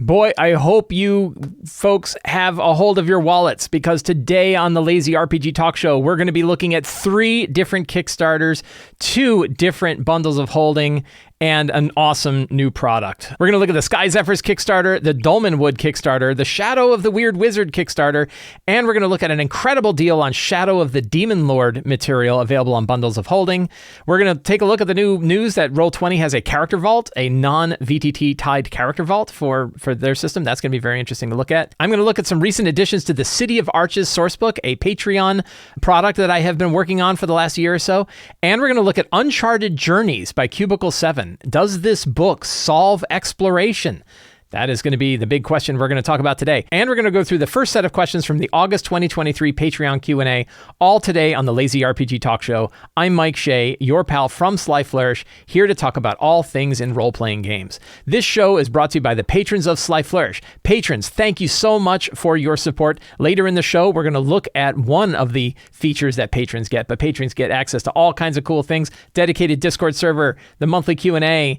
Boy, I hope you folks have a hold of your wallets, because today on the Lazy RPG Talk Show, we're going to be looking at 3 different Kickstarters, 2 different bundles of holding, and an awesome new product. We're going to look at the Zephyrs Kickstarter, the Dolmenwood Kickstarter, the Shadow of the Weird Wizard Kickstarter, and we're going to look at an incredible deal on Shadow of the Demon Lord material available on bundles of holding. We're going to take a look at the new news that Roll20 has a character vault, a non-VTT tied character vault for their system. That's going to be very interesting to look at. I'm going to look at some recent additions to the City of Arches sourcebook, a Patreon product that I have been working on for the last year or so. And we're going to look at Uncharted Journeys by Cubicle 7. Does this book solve exploration? That is going to be the big question we're going to talk about today. And we're going to go through the first set of questions from the August 2023 Patreon Q&A, all today on the Lazy RPG Talk Show. I'm Mike Shea, your pal from Sly Flourish, here to talk about all things in role-playing games. This show is brought to you by the patrons of Sly Flourish. Patrons, thank you so much for your support. Later in the show, we're going to look at one of the features that patrons get, but patrons get access to all kinds of cool things, dedicated Discord server, the monthly Q&A,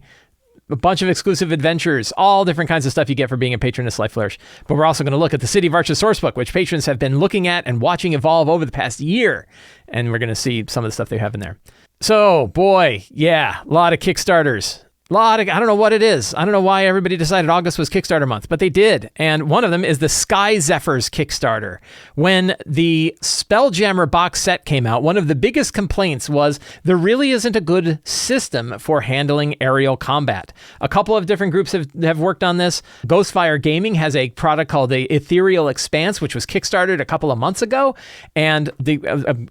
a bunch of exclusive adventures, all different kinds of stuff you get for being a patron of Sly Flourish. But we're also going to look at the City of Arches sourcebook, which patrons have been looking at and watching evolve over the past year. And we're going to see some of the stuff they have in there. So, boy, yeah, a lot of Kickstarters. I don't know what it is. I don't know why everybody decided August was Kickstarter month, but they did. And one of them is the Zephyrs Kickstarter. When the Spelljammer box set came out, one of the biggest complaints was there really isn't a good system for handling aerial combat. A couple of different groups have worked on this. Ghostfire Gaming has a product called the Ethereal Expanse, which was Kickstarted a couple of months ago. And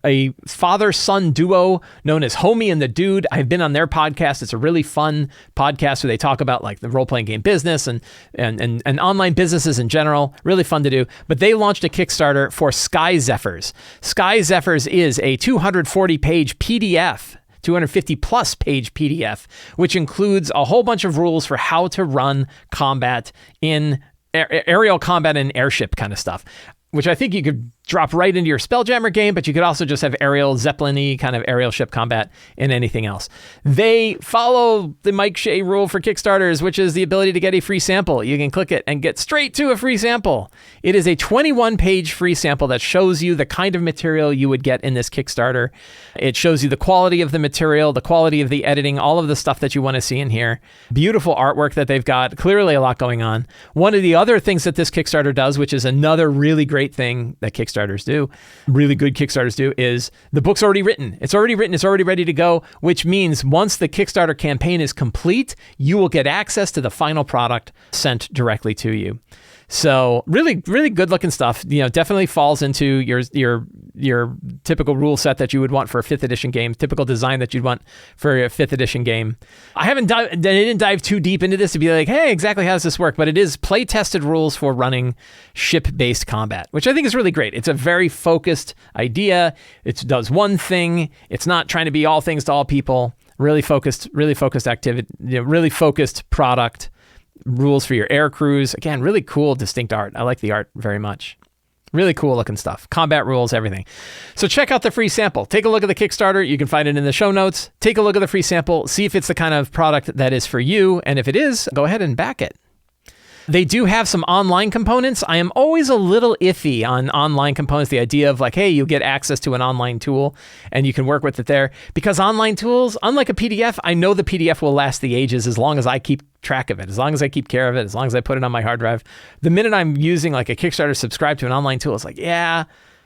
a father-son duo known as Homie and the Dude, I've been on their podcast. It's a really fun podcast where they talk about like the role-playing game business and online businesses in general. Really fun to do. But they launched a Kickstarter for Zephyrs. Zephyrs is a 240-page PDF, 250 plus page PDF, which includes a whole bunch of rules for how to run combat in aerial combat and airship kind of stuff, which I think you could drop right into your Spelljammer game, but you could also just have aerial Zeppelin-y kind of aerial ship combat in anything else. They follow the Mike Shea rule for Kickstarters, which is the ability to get a free sample. You can click it and get straight to a free sample. It is a 21-page free sample that shows you the kind of material you would get in this Kickstarter. It shows you the quality of the material, the quality of the editing, all of the stuff that you want to see in here. Beautiful artwork that they've got, clearly a lot going on. One of the other things that this Kickstarter does, which is another really great thing that Kickstarters do, really good Kickstarters do, is the book's already written. It's already written. It's already ready to go, which means once the Kickstarter campaign is complete, you will get access to the final product sent directly to you. So really, really good looking stuff. You know, definitely falls into your typical rule set that you would want for a 5th edition game, typical design that you'd want for a 5th edition game. I didn't dive too deep into this to be like, hey, exactly how does this work? But it is play tested rules for running ship-based combat, which I think is really great. It's a very focused idea. It does one thing. It's not trying to be all things to all people. Really focused activity, really focused product. Rules for your air crews. Again, really cool, distinct art. I like the art very much. Really cool looking stuff. Combat rules, everything. So check out the free sample. Take a look at the Kickstarter. You can find it in the show notes. Take a look at the free sample. See if it's the kind of product that is for you. And if it is, go ahead and back it. They do have some online components. I am always a little iffy on online components. The idea of like, hey, you get access to an online tool and you can work with it there. Because online tools, unlike a PDF, I know the PDF will last the ages as long as I keep track of it, as long as I keep care of it, as long as I put it on my hard drive. The minute I'm using like a Kickstarter subscribe to an online tool, it's like, yeah,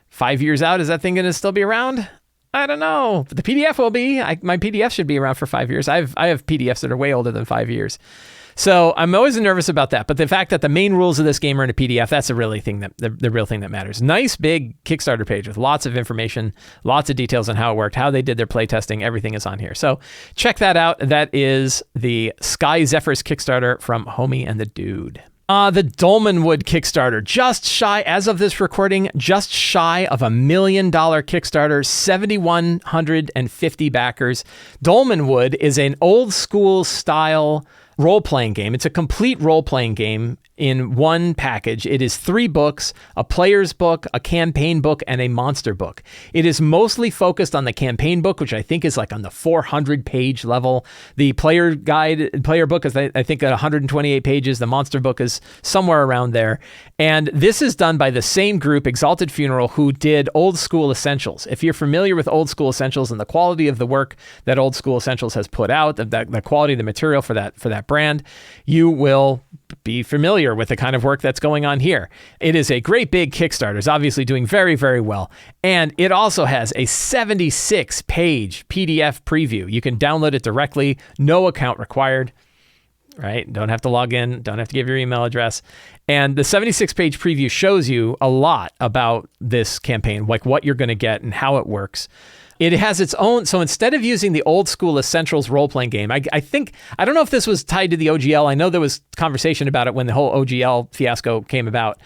5 years out, is that thing going to still be around? I don't know, but the PDF will be. My PDF should be around for 5 years. I have PDFs that are way older than 5 years. So I'm always nervous about that. But the fact that the main rules of this game are in a PDF, that's the real thing that matters. Nice big Kickstarter page with lots of information, lots of details on how it worked, how they did their playtesting. Everything is on here. So check that out. That is the Zephyrs Kickstarter from Homie and the Dude. The Dolmenwood Kickstarter, just shy, as of this recording, just shy of $1 million Kickstarter, 7,150 backers. Dolmenwood is an old school style role-playing game. It's a complete role-playing game in one package. It is 3 books, a player's book, a campaign book, and a monster book. It is mostly focused on the campaign book, which I think is like on the 400-page level. The player book is, I think, at 128 pages. The monster book is somewhere around there. And this is done by the same group, Exalted Funeral, who did Old School Essentials. If you're familiar with Old School Essentials and the quality of the work that Old School Essentials has put out, the quality of the material for that brand, you will be familiar with the kind of work that's going on here. It is a great big Kickstarter. It's obviously doing very, very well. And it also has a 76-page PDF preview. You can download it directly, no account required, right? Don't have to log in, don't have to give your email address. And the 76-page preview shows you a lot about this campaign, like what you're going to get and how it works. It has its own, so instead of using the Old School Essentials role-playing game, I don't know if this was tied to the OGL. I know there was conversation about it when the whole OGL fiasco came about.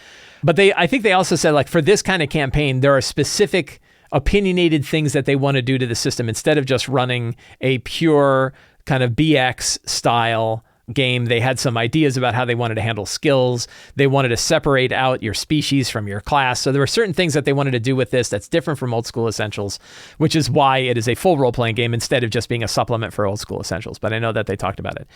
But I think they also said, like, for this kind of campaign, there are specific opinionated things that they want to do to the system instead of just running a pure kind of BX style game. They had some ideas about how they wanted to handle skills. They wanted to separate out your species from your class. So there were certain things that they wanted to do with this that's different from Old School Essentials, which is why it is a full role-playing game instead of just being a supplement for Old School Essentials. But I know that they talked about it.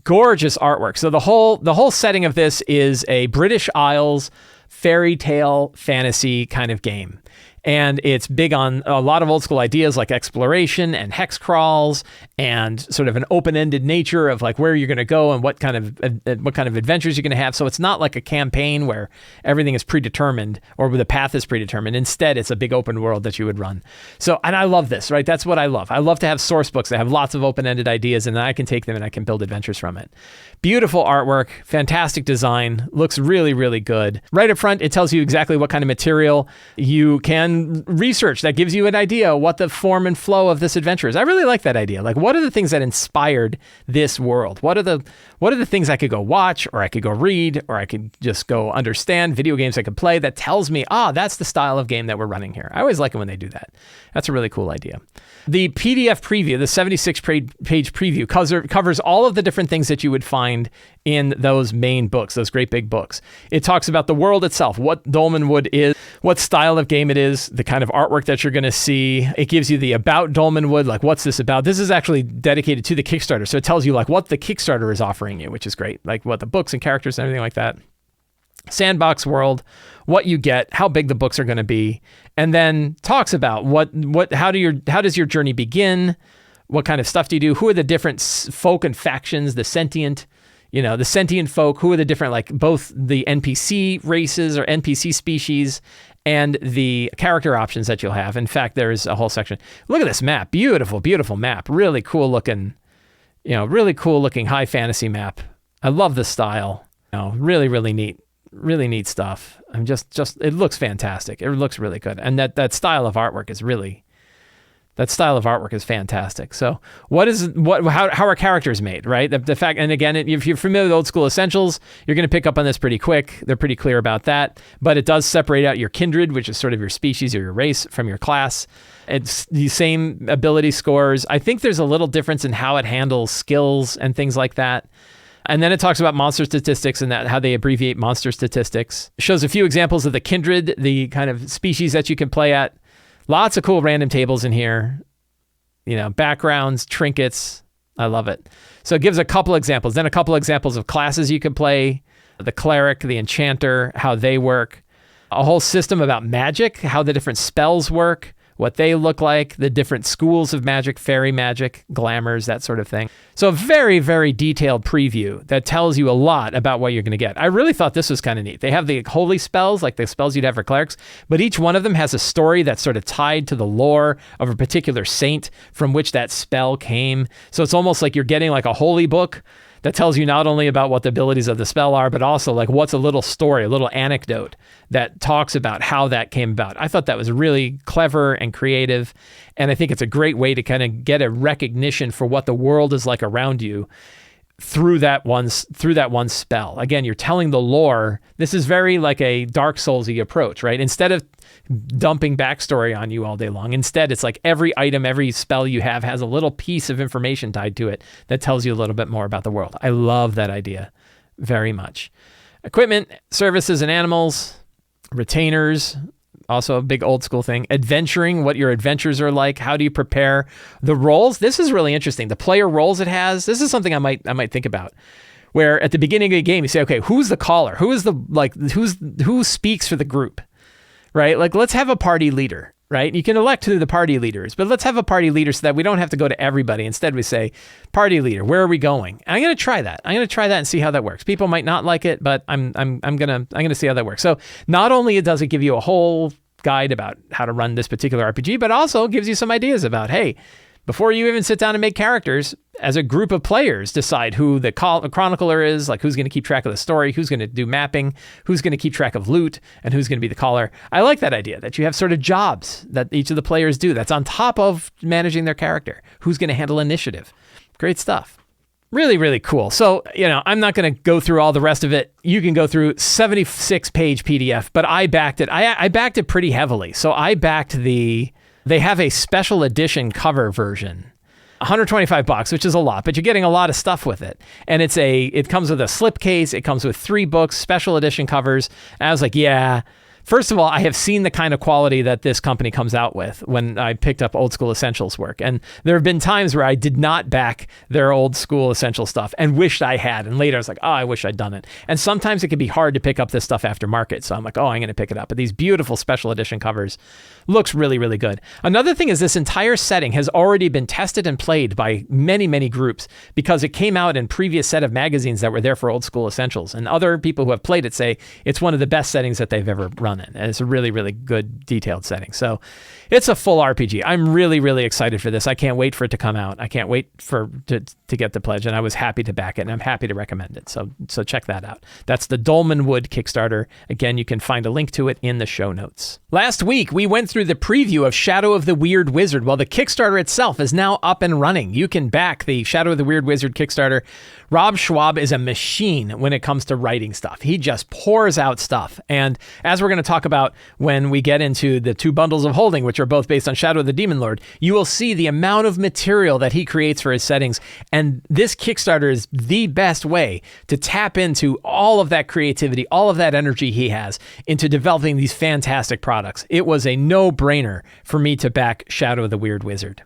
Gorgeous artwork. So the whole setting of this is a British Isles fairy tale fantasy kind of game. And it's big on a lot of old school ideas like exploration and hex crawls and sort of an open-ended nature of like where you're going to go and what kind of adventures you're going to have. So it's not like a campaign where everything is predetermined or where the path is predetermined. Instead, it's a big open world that you would run. So, and I love this, right? That's what I love. I love to have source books that have lots of open-ended ideas and then I can take them and I can build adventures from it. Beautiful artwork, fantastic design, looks really, really good. Right up front, it tells you exactly what kind of material you can research that gives you an idea what the form and flow of this adventure is. I really like that idea. Like, what are the things that inspired this world? What are the things I could go watch, or I could go read, or I could just go understand, video games I could play that tells me, that's the style of game that we're running here. I always like it when they do that. That's a really cool idea. The PDF preview, the 76-page preview, covers all of the different things that you would find in those main books, those great big books. It talks about the world itself, what Dolmenwood is, what style of game it is, the kind of artwork that you're going to see. It gives you the about Dolmenwood, like what's this about? This is actually dedicated to the Kickstarter, so it tells you like what the Kickstarter is offering you, which is great, like what the books and characters and everything like that. Sandbox world, what you get, how big the books are going to be, and then talks about how does your journey begin, what kind of stuff do you do, who are the different folk and factions, the sentient folk, who are the different, like both the NPC races or NPC species and the character options that you'll have. In fact, there's a whole section. Look at this map, beautiful, beautiful map, really cool looking high fantasy map. I love the style, really, really neat. Really neat stuff. I'm just it looks fantastic. It looks really good. And that style of artwork is fantastic. So how are characters made, right? The fact, and again, if you're familiar with Old School Essentials, you're going to pick up on this pretty quick. They're pretty clear about that, but it does separate out your kindred, which is sort of your species or your race, from your class. It's the same ability scores. I think there's a little difference in how it handles skills and things like that. And then it talks about monster statistics and how they abbreviate monster statistics. It shows a few examples of the kindred, the kind of species that you can play at. Lots of cool random tables in here. Backgrounds, trinkets. I love it. So it gives a couple examples. Then a couple examples of classes you can play. The cleric, the enchanter, how they work. A whole system about magic, how the different spells work, what they look like, the different schools of magic, fairy magic, glamours, that sort of thing. So a very, very detailed preview that tells you a lot about what you're going to get. I really thought this was kind of neat. They have the holy spells, like the spells you'd have for clerics, but each one of them has a story that's sort of tied to the lore of a particular saint from which that spell came. So it's almost like you're getting like a holy book that tells you not only about what the abilities of the spell are, but also like what's a little story, a little anecdote that talks about how that came about. I thought that was really clever and creative. And I think it's a great way to kind of get a recognition for what the world is like around you through that one spell. Again, you're telling the lore. This is very like a Dark Souls-y approach, right? Instead of dumping backstory on you all day long, instead it's like every item, every spell you have has a little piece of information tied to it that tells you a little bit more about the world. I love that idea very much. Equipment, services and animals, retainers, also a big old school thing. Adventuring, what your adventures are like. How do you prepare? The roles, this is really interesting. The player roles it has, this is something I might think about. Where at the beginning of the game, you say, okay, who's the caller? Who speaks for the group, right? Like, let's have a party leader, right? You can elect the party leaders, but let's have a party leader so that we don't have to go to everybody. Instead, we say, party leader, where are we going? And I'm going to try that. I'm going to try that and see how that works. People might not like it, but I'm going to see how that works. So not only does it give you a whole guide about how to run this particular RPG, but also gives you some ideas about, hey, before you even sit down and make characters, as a group of players, decide who the chronicler is, like who's going to keep track of the story, who's going to do mapping, who's going to keep track of loot, and who's going to be the caller. I like that idea, that you have sort of jobs that each of the players do that's on top of managing their character. Who's going to handle initiative? Great stuff. Really, really cool. So, I'm not going to go through all the rest of it. You can go through 76-page PDF, but I backed it. I backed it pretty heavily. So I backed they have a special edition cover version. $125, which is a lot, but you're getting a lot of stuff with it. And it comes with a slipcase. It comes with 3 books, special edition covers. And I was like, yeah. First of all, I have seen the kind of quality that this company comes out with when I picked up Old School Essentials work. And there have been times where I did not back their Old School Essential stuff and wished I had. And later I was like, oh, I wish I'd done it. And sometimes it can be hard to pick up this stuff after market. So I'm like, oh, I'm going to pick it up. But these beautiful special edition covers looks really, really good. Another thing is this entire setting has already been tested and played by many, many groups because it came out in previous set of magazines that were there for Old School Essentials. And other people who have played it say it's one of the best settings that they've ever run in. And it's a really, really good detailed setting. So it's a full RPG. I'm really, really excited for this. I can't wait for it to come out. I can't wait to get the pledge. And I was happy to back it, and I'm happy to recommend it. So check that out. That's the Dolmenwood Kickstarter. Again, you can find a link to it in the show notes. Last week, we went through the preview of Shadow of the Weird Wizard. Well, the Kickstarter itself is now up and running. You can back the Shadow of the Weird Wizard Kickstarter. Rob Schwab is a machine when it comes to writing stuff. He just pours out stuff. And as we're going to talk about when we get into the 2 bundles of holding, which are both based on Shadow of the Demon Lord, you will see the amount of material that he creates for his settings. And this Kickstarter is the best way to tap into all of that creativity, all of that energy he has into developing these fantastic products. It was a no-brainer for me to back Shadow of the Weird Wizard.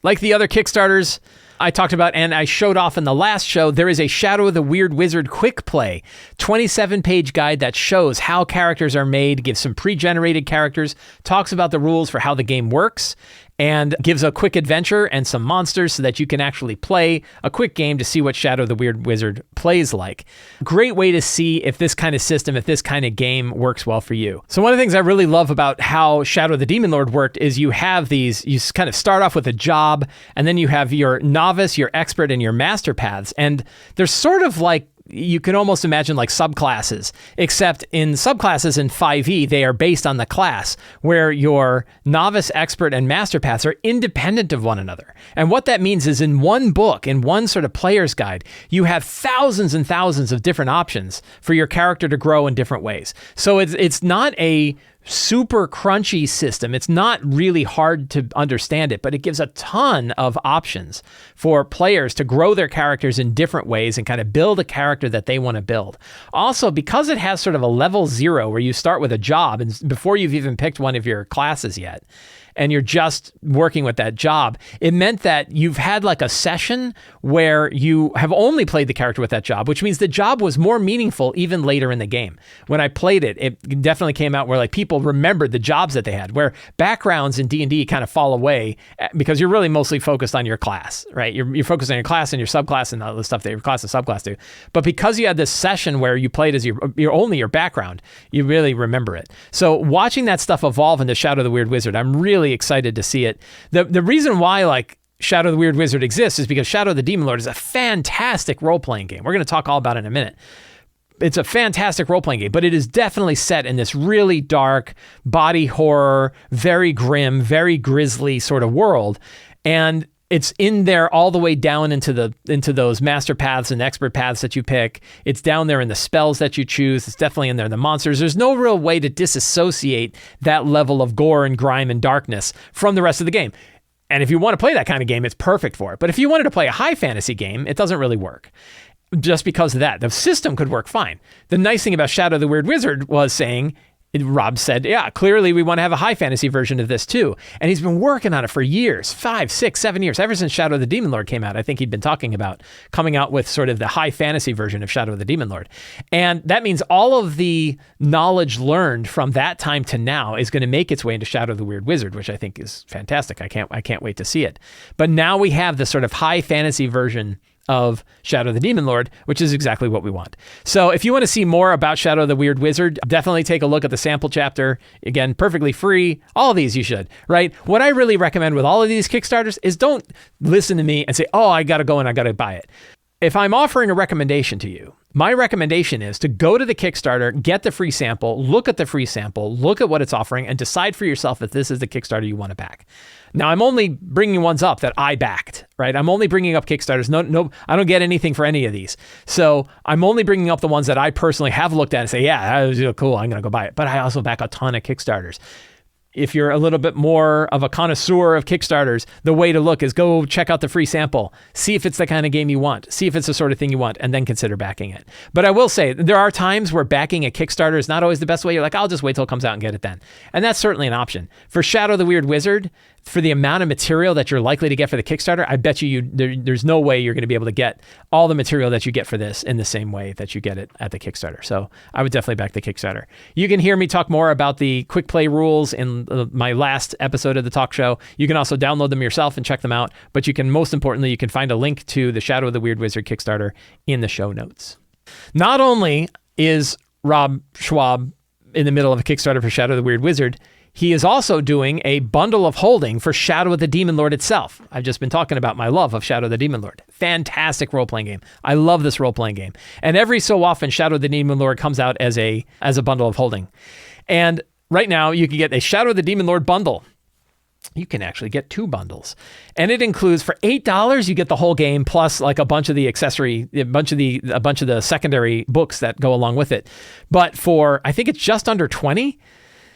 Like the other Kickstarters I talked about and I showed off in the last show, there is a Shadow of the Weird Wizard quick play, 27-page guide that shows how characters are made, gives some pre-generated characters, talks about the rules for how the game works, and gives a quick adventure and some monsters so that you can actually play a quick game to see what Shadow of the Weird Wizard plays like. Great way to see if this kind of system, if this kind of game works well for you. So one of the things I really love about how Shadow of the Demon Lord worked is you have you kind of start off with a job, and then you have your novice, your expert, and your master paths. And they're sort of like, you can almost imagine like subclasses, except in subclasses in 5e, they are based on the class, where your novice, expert, and master paths are independent of one another. And what that means is in one book, in one sort of player's guide, you have thousands and thousands of different options for your character to grow in different ways. So it's not a super crunchy system. It's not really hard to understand it, but it gives a ton of options for players to grow their characters in different ways and kind of build a character that they want to build. Also, because it has sort of a level 0 where you start with a job and before you've even picked one of your classes yet, and you're just working with that job, it meant that you've had like a session where you have only played the character with that job, which means the job was more meaningful even later in the game. When I played it, it definitely came out where like people remembered the jobs that they had, where backgrounds in D&D kind of fall away because you're really mostly focused on your class, right? You're focused on your class and your subclass and all the stuff that your class and subclass do. But because you had this session where you played as your only your background, you really remember it. So watching that stuff evolve into Shadow of the Weird Wizard, I'm really excited to see it. The reason why like Shadow of the Weird Wizard exists is because Shadow of the Demon Lord is a fantastic role-playing game. We're going to talk all about it in a minute. It's a fantastic role-playing game, but it is definitely set in this really dark, body horror, very grim, very grisly sort of world. And It's in there all the way down into those master paths and expert paths that you pick. It's down there in the spells that you choose. It's definitely in there in the monsters. There's no real way to disassociate that level of gore and grime and darkness from the rest of the game. And if you want to play that kind of game, it's perfect for it. But if you wanted to play a high fantasy game, it doesn't really work. Just because of that. The system could work fine. The nice thing about Shadow the Weird Wizard was saying, Rob said, yeah, clearly we want to have a high fantasy version of this too. And he's been working on it for years, 5, 6, 7 years, ever since Shadow of the Demon Lord came out. I think he'd been talking about coming out with sort of the high fantasy version of Shadow of the Demon Lord. And that means all of the knowledge learned from that time to now is going to make its way into Shadow of the Weird Wizard, which I think is fantastic. I can't wait to see it. But now we have this sort of high fantasy version of Shadow of the Demon Lord, which is exactly what we want. So if you want to see more about Shadow of the Weird Wizard, definitely take a look at the sample chapter. Again, perfectly free. All of these you should, right? What I really recommend with all of these Kickstarters is don't listen to me and say, oh, I got to go and I got to buy it. If I'm offering a recommendation to you, my recommendation is to go to the Kickstarter, get the free sample, look at the free sample, look at what it's offering, and decide for yourself if this is the Kickstarter you want to back. Now, I'm only bringing ones up that I backed, right? I'm only bringing up Kickstarters. No, I don't get anything for any of these. So I'm only bringing up the ones that I personally have looked at and say, yeah, that was cool. I'm going to go buy it. But I also back a ton of Kickstarters. If you're a little bit more of a connoisseur of Kickstarters, the way to look is go check out the free sample, see if it's the kind of game you want, see if it's the sort of thing you want, and then consider backing it. But I will say, there are times where backing a Kickstarter is not always the best way. You're like, I'll just wait till it comes out and get it then. And that's certainly an option. For Shadow the Weird Wizard, for the amount of material that you're likely to get for the Kickstarter, I bet there's no way you're going to be able to get all the material that you get for this in the same way that you get it at the Kickstarter. So I would definitely back the Kickstarter. You can hear me talk more about the quick play rules in my last episode of the talk show. You can also download them yourself and check them out. But you can, most importantly, you can find a link to the Shadow of the Weird Wizard Kickstarter in the show notes. Not only is Rob Schwab in the middle of a Kickstarter for Shadow of the Weird Wizard, he is also doing a bundle of holding for Shadow of the Demon Lord itself. I've just been talking about my love of Shadow of the Demon Lord. Fantastic role-playing game. I love this role-playing game. And every so often, Shadow of the Demon Lord comes out as a bundle of holding. And right now, you can get a Shadow of the Demon Lord bundle. You can actually get 2 bundles. And it includes, for $8, you get the whole game plus like a bunch of the secondary books that go along with it. But for, I think it's just under $20.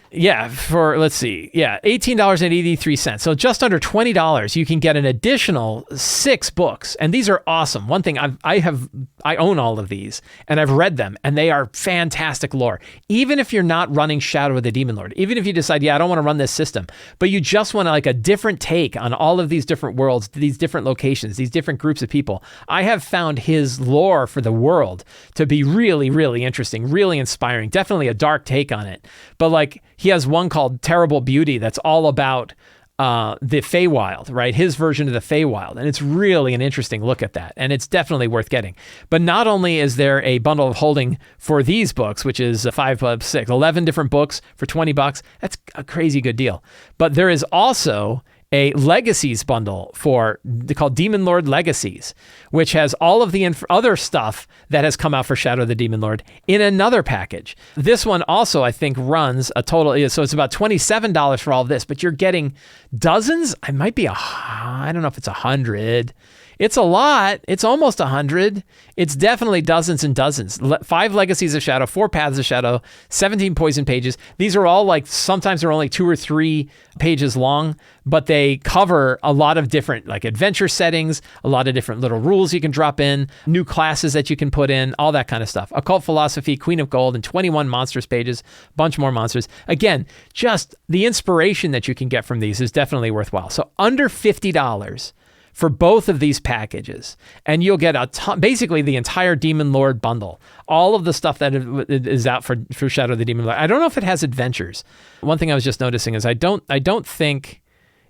Yeah, for, let's see. Yeah, $18.83. So just under $20, you can get an additional 6 books. And these are awesome. One thing, I own all of these and I've read them and they are fantastic lore. Even if you're not running Shadow of the Demon Lord, even if you decide, I don't want to run this system, but you just want like a different take on all of these different worlds, these different locations, these different groups of people. I have found his lore for the world to be really, really interesting, really inspiring, definitely a dark take on it. But like, he has one called Terrible Beauty that's all about the Feywild, right? His version of the Feywild. And it's really an interesting look at that. And it's definitely worth getting. But not only is there a bundle of holding for these books, which is 11 different books for $20. That's a crazy good deal. But there is also a Legacies bundle called Demon Lord Legacies, which has all of the other stuff that has come out for Shadow of the Demon Lord in another package. This one also, I think, runs a total, so it's about $27 for all of this, but you're getting dozens. It might be I don't know if it's 100. It's a lot. It's almost 100. It's definitely dozens and dozens. 5 Legacies of Shadow, 4 Paths of Shadow, 17 poison pages. These are all like, sometimes they're only 2 or 3 pages long, but they cover a lot of different like adventure settings, a lot of different little rules you can drop in, new classes that you can put in, all that kind of stuff. Occult Philosophy, Queen of Gold, and 21 monsters pages, bunch more monsters. Again, just the inspiration that you can get from these is definitely worthwhile. So under $50 for both of these packages, and you'll get basically the entire Demon Lord bundle, all of the stuff that is out for Shadow of the Demon Lord. I don't know if it has adventures. One thing I was just noticing is I don't think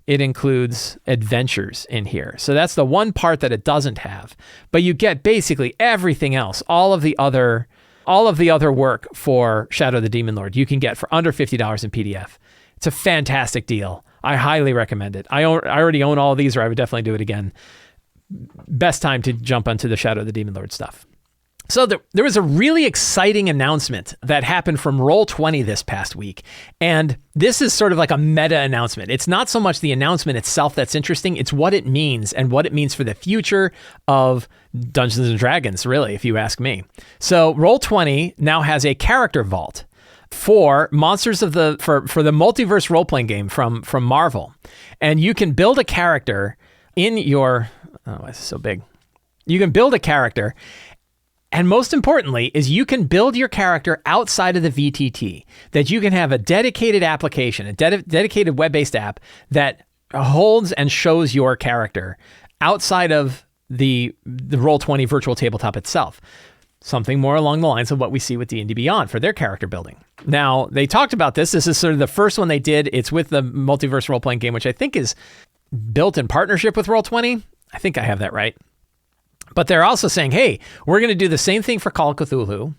it includes adventures in here. So that's the one part that it doesn't have. But you get basically everything else, all of the other work for Shadow of the Demon Lord you can get for under $50 in PDF. It's a fantastic deal. I highly recommend it. I already own all of these, or I would definitely do it again. Best time to jump onto the Shadow of the Demon Lord stuff. So there was a really exciting announcement that happened from Roll20 this past week. And this is sort of like a meta announcement. It's not so much the announcement itself that's interesting. It's what it means and what it means for the future of Dungeons and Dragons, really, if you ask me. So Roll20 now has a character vault for Monsters of the for the multiverse role-playing game from Marvel. And you can build a character in your... Oh, this is so big. You can build a character. And most importantly is you can build your character outside of the VTT, that you can have a dedicated application, a dedicated web-based app that holds and shows your character outside of the Roll20 virtual tabletop itself. Something more along the lines of what we see with D&D Beyond for their character building. Now, they talked about this. This is sort of the first one they did. It's with the multiverse role-playing game, which I think is built in partnership with Roll20. I think I have that right. But they're also saying, hey, we're going to do the same thing for Call of Cthulhu.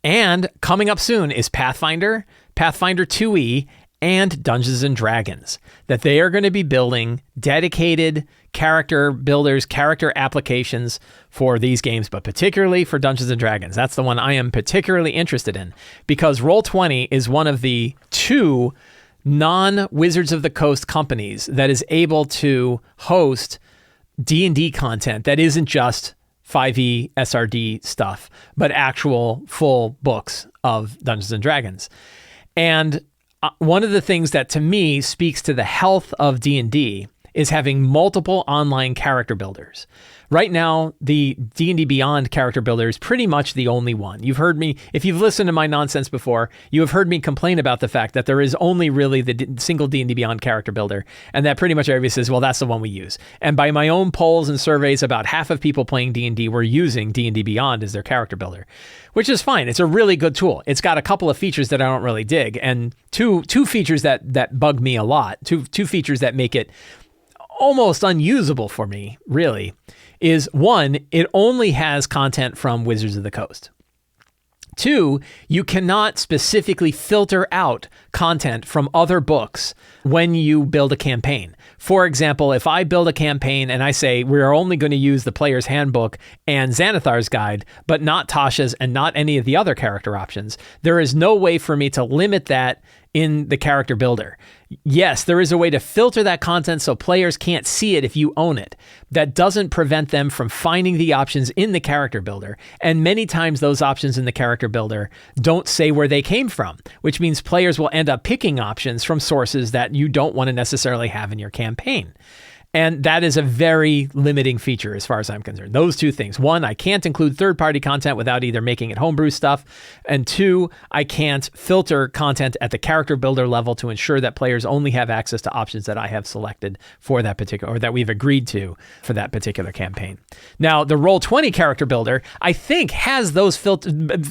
And coming up soon is Pathfinder, Pathfinder 2e, and Dungeons and Dragons. That they are going to be building dedicated character builders, character applications for these games, but particularly for Dungeons and Dragons. That's the one I am particularly interested in, because Roll20 is one of the 2 non-Wizards of the Coast companies that is able to host D&D content that isn't just 5e SRD stuff, but actual full books of Dungeons and Dragons. And one of the things that to me speaks to the health of D&D is having multiple online character builders. Right now, the D&D Beyond character builder is pretty much the only one. You've heard me, if you've listened to my nonsense before, you have heard me complain about the fact that there is only really the single D&D Beyond character builder, and that pretty much everybody says, well, that's the one we use. And by my own polls and surveys, about half of people playing D&D were using D&D Beyond as their character builder, which is fine. It's a really good tool. It's got a couple of features that I don't really dig, and two features that bug me a lot, two features that make it almost unusable for me, really, is one, it only has content from Wizards of the Coast. 2, you cannot specifically filter out content from other books when you build a campaign. For example, if I build a campaign and I say we're only going to use the player's handbook and Xanathar's guide, but not Tasha's and not any of the other character options, there is no way for me to limit that in the character builder. Yes, there is a way to filter that content so players can't see it if you own it. That doesn't prevent them from finding the options in the character builder. And many times those options in the character builder don't say where they came from, which means players will end up picking options from sources that you don't want to necessarily have in your campaign. And that is a very limiting feature as far as I'm concerned. Those 2 things. 1, I can't include third-party content without either making it homebrew stuff. And 2, I can't filter content at the character builder level to ensure that players only have access to options that I have selected for that particular, or that we've agreed to for that particular campaign. Now, the Roll20 character builder, I think, has those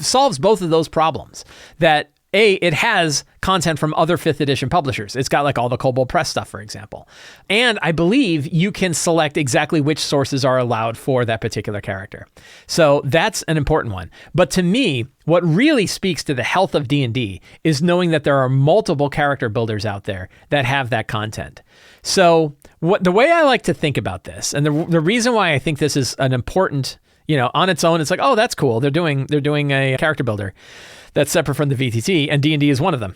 solves both of those problems. That it has content from other 5th edition publishers. It's got like all the Kobold Press stuff, for example. And I believe you can select exactly which sources are allowed for that particular character. So that's an important one. But to me, what really speaks to the health of D&D is knowing that there are multiple character builders out there that have that content. So the way I like to think about this, and the reason why I think this is an important, on its own, it's like, oh, that's cool. They're doing a character builder that's separate from the VTT, and D&D is one of them.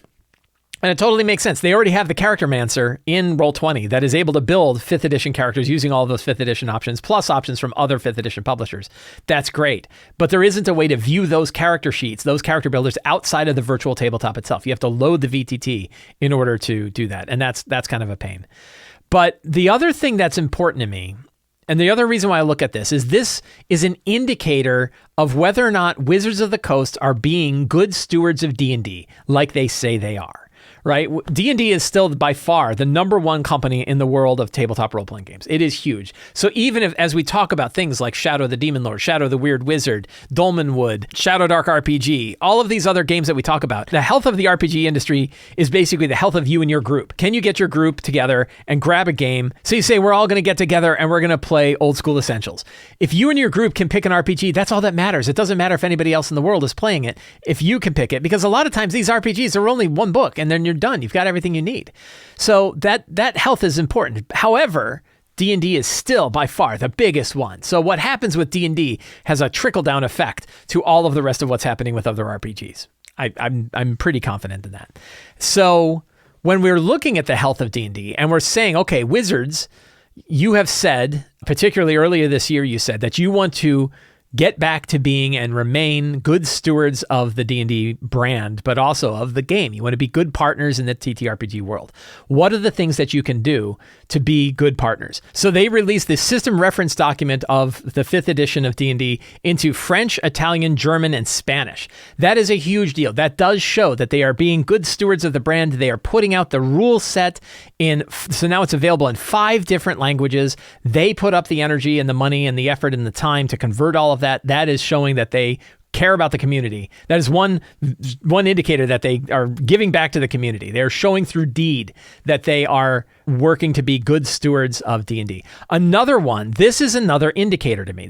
And it totally makes sense. They already have the Character Mancer in Roll20 that is able to build 5th edition characters using all of those 5th edition options, plus options from other 5th edition publishers. That's great. But there isn't a way to view those character sheets, those character builders, outside of the virtual tabletop itself. You have to load the VTT in order to do that. And that's kind of a pain. But the other thing that's important to me, and the other reason why I look at this is an indicator of whether or not Wizards of the Coast are being good stewards of D&D, like they say they are. Right? D&D is still by far the number 1 company in the world of tabletop role-playing games. It is huge. So even if, as we talk about things like Shadow the Demon Lord, Shadow the Weird Wizard, Dolmenwood, Shadowdark RPG, all of these other games that we talk about, the health of the RPG industry is basically the health of you and your group. Can you get your group together and grab a game? So you say, we're all going to get together and we're going to play Old School Essentials. If you and your group can pick an RPG, that's all that matters. It doesn't matter if anybody else in the world is playing it, if you can pick it, because a lot of times these RPGs are only 1 book and then you're done. You've got everything you need. So that health is important. However, D&D is still by far the biggest one. So what happens with D&D has a trickle-down effect to all of the rest of what's happening with other RPGs. I'm pretty confident in that. So when we're looking at the health of D&D and we're saying, okay, Wizards, you have said, particularly earlier this year, you said that you want to get back to being and remain good stewards of the D&D brand, but also of the game. You want to be good partners in the TTRPG world. What are the things that you can do to be good partners? So they released this system reference document of the 5th edition of D&D into French, Italian, German, and Spanish. That is a huge deal. That does show that they are being good stewards of the brand. They are putting out the rule set so now it's available in 5 different languages. They put up the energy and the money and the effort and the time to convert all of that. That is showing that they care about the community. That is one indicator that they are giving back to the community. They're showing through deed that they are working to be good stewards of D&D. Another one, this is another indicator to me.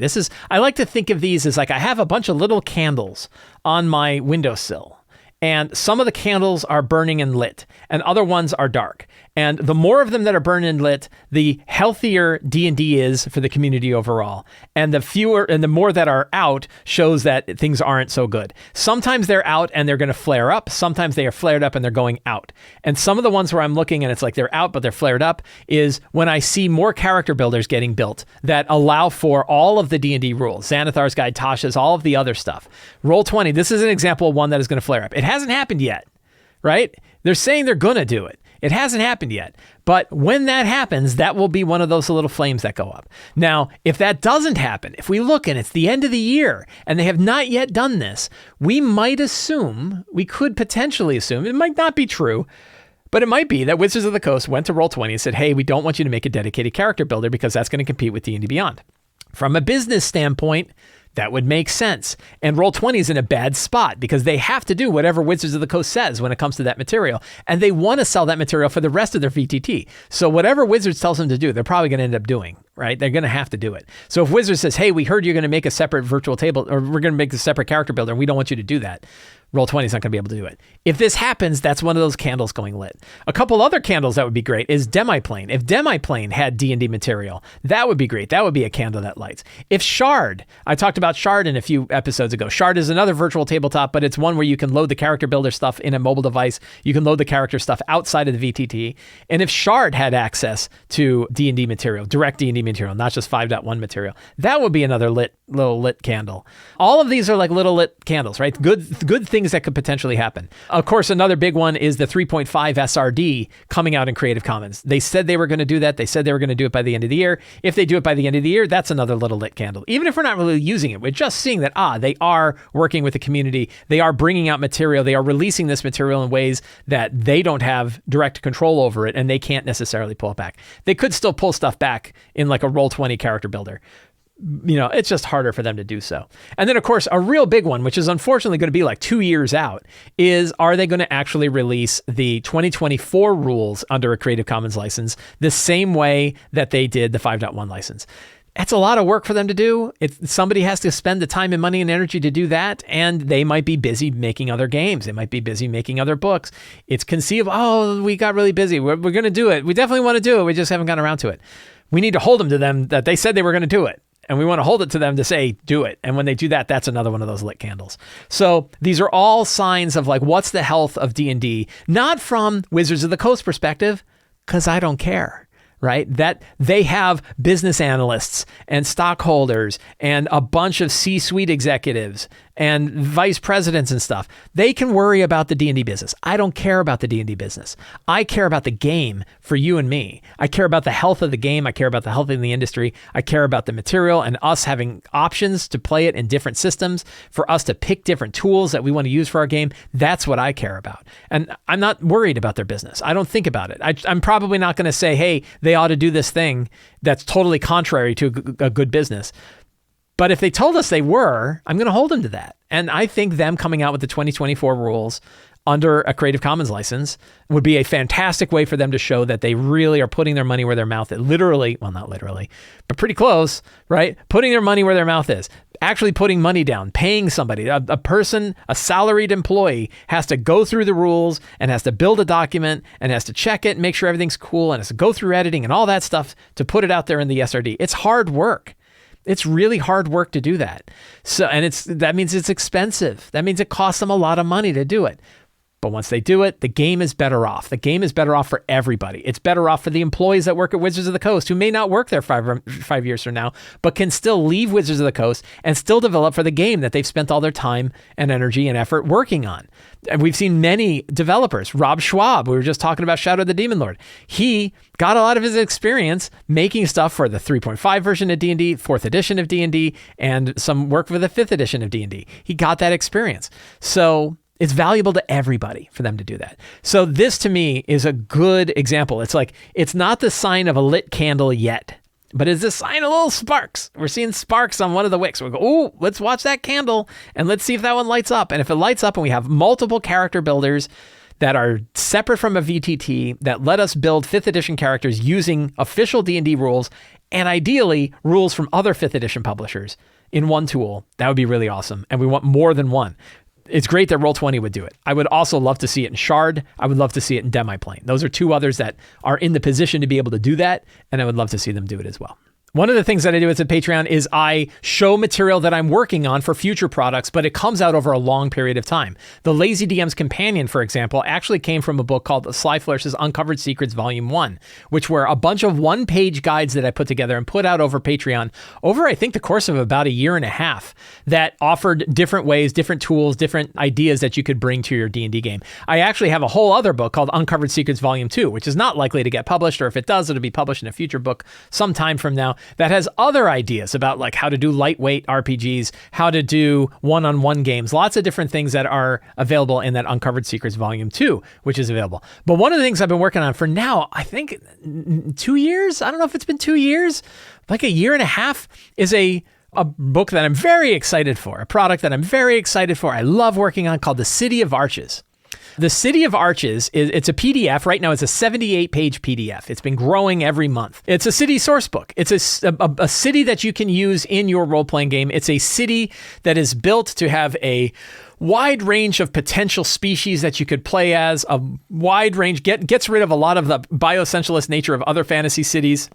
I like to think of these as like I have a bunch of little candles on my windowsill. And some of the candles are burning and lit, and other ones are dark. And the more of them that are burning and lit, the healthier D&D is for the community overall. And the fewer and the more that are out shows that things aren't so good. Sometimes they're out and they're going to flare up. Sometimes they are flared up and they're going out. And some of the ones where I'm looking and it's like they're out but they're flared up is when I see more character builders getting built that allow for all of the D&D rules. Xanathar's Guide, Tasha's, all of the other stuff. Roll20, this is an example of one that is going to flare up. It hasn't happened yet, right? They're saying they're going to do it. It hasn't happened yet. But when that happens, that will be one of those little flames that go up. Now, if that doesn't happen, if we look and it's the end of the year and they have not yet done this, we could potentially assume, it might not be true, but it might be that Wizards of the Coast went to Roll20 and said, hey, we don't want you to make a dedicated character builder because that's going to compete with D&D Beyond. From a business standpoint, that would make sense. And Roll20 is in a bad spot because they have to do whatever Wizards of the Coast says when it comes to that material. And they want to sell that material for the rest of their VTT. So whatever Wizards tells them to do, they're probably going to end up doing, right? They're going to have to do it. So if Wizards says, hey, we heard you're going to make a separate virtual table, or we're going to make a separate character builder, and we don't want you to do that, Roll20 is not going to be able to do it. If this happens, that's one of those candles going lit. A couple other candles that would be great is Demiplane. If Demiplane had D&D material, that would be great. That would be a candle that lights. If Shard, I talked about Shard in a few episodes ago. Shard is another virtual tabletop, but it's one where you can load the character builder stuff in a mobile device. You can load the character stuff outside of the VTT. And if Shard had access to D&D material, direct D&D material, not just 5.1 material, that would be another little lit candle. All of these are like little lit candles, right? Good things that could potentially happen. Of course, another big one is the 3.5 SRD coming out in Creative Commons. They said they were going to do that. They said they were going to do it by the end of the year. If they do it by the end of the year, that's another little lit candle. Even if we're not really using it, we're just seeing that, they are working with the community. They are bringing out material. They are releasing this material in ways that they don't have direct control over it, and they can't necessarily pull it back. They could still pull stuff back in like a Roll20 character builder. It's just harder for them to do so. And then, of course, a real big one, which is unfortunately going to be like 2 years out, is are they going to actually release the 2024 rules under a Creative Commons license the same way that they did the 5.1 license? That's a lot of work for them to do. Somebody has to spend the time and money and energy to do that, and they might be busy making other games. They might be busy making other books. It's conceivable, we got really busy. We're going to do it. We definitely want to do it. We just haven't gotten around to it. We need to hold them to them that they said they were going to do it. And we want to hold it to them to say, do it. And when they do that, that's another one of those lit candles. So these are all signs of like, what's the health of D&D? Not from Wizards of the Coast perspective, because I don't care, right? That they have business analysts and stockholders and a bunch of C-suite executives and vice presidents and stuff. They can worry about the D&D business. I don't care about the D&D business. I care about the game for you and me. I care about the health of the game. I care about the health of the industry. I care about the material and us having options to play it in different systems, for us to pick different tools that we want to use for our game. That's what I care about. And I'm not worried about their business. I don't think about it. I'm probably not going to say, hey, they ought to do this thing that's totally contrary to a good business. But if they told us they were, I'm going to hold them to that. And I think them coming out with the 2024 rules under a Creative Commons license would be a fantastic way for them to show that they really are putting their money where their mouth is. Literally, well, not literally, but pretty close, right? Putting their money where their mouth is. Actually putting money down, paying somebody. A person, a salaried employee, has to go through the rules and has to build a document and has to check it, make sure everything's cool, and has to go through editing and all that stuff to put it out there in the SRD. It's hard work. It's really hard work to do that. So, and that means it's expensive. That means it costs them a lot of money to do it. But once they do it, the game is better off. The game is better off for everybody. It's better off for the employees that work at Wizards of the Coast, who may not work there 5 years from now, but can still leave Wizards of the Coast and still develop for the game that they've spent all their time and energy and effort working on. And we've seen many developers. Rob Schwab, we were just talking about Shadow of the Demon Lord. He got a lot of his experience making stuff for the 3.5 version of D&D, 4th edition of D&D, and some work for the 5th edition of D&D. He got that experience. So it's valuable to everybody for them to do that. So this, to me, is a good example. It's like, it's not the sign of a lit candle yet, but it's a sign of little sparks. We're seeing sparks on one of the wicks. We go, oh, let's watch that candle and let's see if that one lights up. And if it lights up and we have multiple character builders that are separate from a VTT that let us build 5th edition characters using official D&D rules and ideally rules from other 5th edition publishers in one tool, that would be really awesome. And we want more than one. It's great that Roll20 would do it. I would also love to see it in Shard. I would love to see it in Demiplane. Those are two others that are in the position to be able to do that, and I would love to see them do it as well. One of the things that I do as a Patreon is I show material that I'm working on for future products, but it comes out over a long period of time. The Lazy DM's Companion, for example, actually came from a book called Sly Flourish's Uncovered Secrets Volume 1, which were a bunch of one-page guides that I put together and put out over Patreon over, I think, the course of about a year and a half that offered different ways, different tools, different ideas that you could bring to your D&D game. I actually have a whole other book called Uncovered Secrets Volume 2, which is not likely to get published, or if it does, it'll be published in a future book sometime from now, that has other ideas about like how to do lightweight RPGs, how to do one-on-one games, lots of different things that are available in that Uncovered Secrets Volume 2, which is available. But one of the things I've been working on for now, I think 2 years, I don't know if it's been 2 years, like a year and a half, is a book that I'm very excited for, a product that I'm very excited for, I love working on, called The City of Arches. The City of Arches, it's a PDF. Right now, it's a 78-page PDF. It's been growing every month. It's a city source book. It's a city that you can use in your role-playing game. It's a city that is built to have a wide range of potential species that you could play as, a wide range, gets rid of a lot of the bioessentialist nature of other fantasy cities,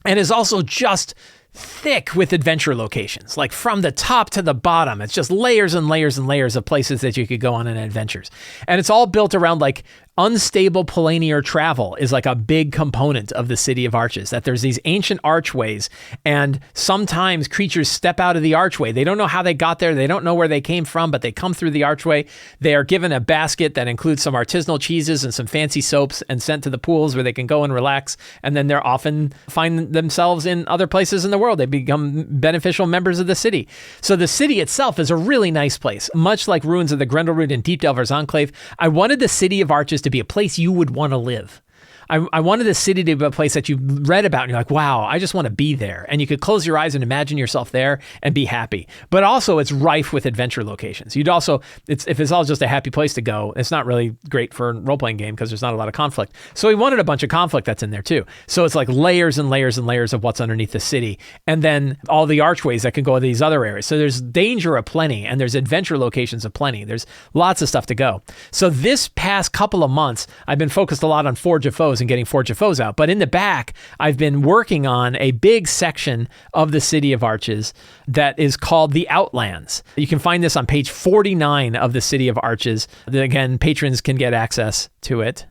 and is also just thick with adventure locations, like from the top to the bottom. It's just layers and layers and layers of places that you could go on in adventures. And it's all built around like unstable planar travel is like a big component of the City of Arches, that there's these ancient archways and sometimes creatures step out of the archway. They don't know how they got there. They don't know where they came from, but they come through the archway. They are given a basket that includes some artisanal cheeses and some fancy soaps and sent to the pools where they can go and relax. And then they're often find themselves in other places in the world. They become beneficial members of the city. So the city itself is a really nice place, much like Ruins of the Grendelroot and Deep Delver's Enclave. I wanted the City of Arches to be a place you would want to live. I wanted the city to be a place that you read about and you're like, wow, I just want to be there. And you could close your eyes and imagine yourself there and be happy. But also it's rife with adventure locations. You'd also, if it's all just a happy place to go, it's not really great for a role-playing game because there's not a lot of conflict. So we wanted a bunch of conflict that's in there too. So it's like layers and layers and layers of what's underneath the city. And then all the archways that can go to these other areas. So there's danger aplenty and there's adventure locations aplenty. There's lots of stuff to go. So this past couple of months, I've been focused a lot on Forge of Foes and getting Forge of Foes out. But in the back, I've been working on a big section of the City of Arches that is called the Outlands. You can find this on page 49 of the City of Arches. Again, patrons can get access to it.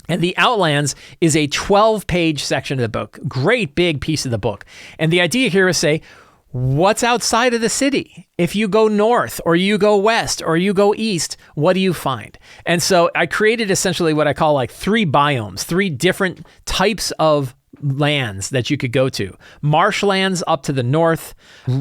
And the Outlands is a 12-page section of the book. Great big piece of the book. And the idea here is say, what's outside of the city? If you go north or you go west or you go east, what do you find? And so I created essentially what I call like 3 biomes, 3 different types of lands that you could go to. Marshlands up to the north,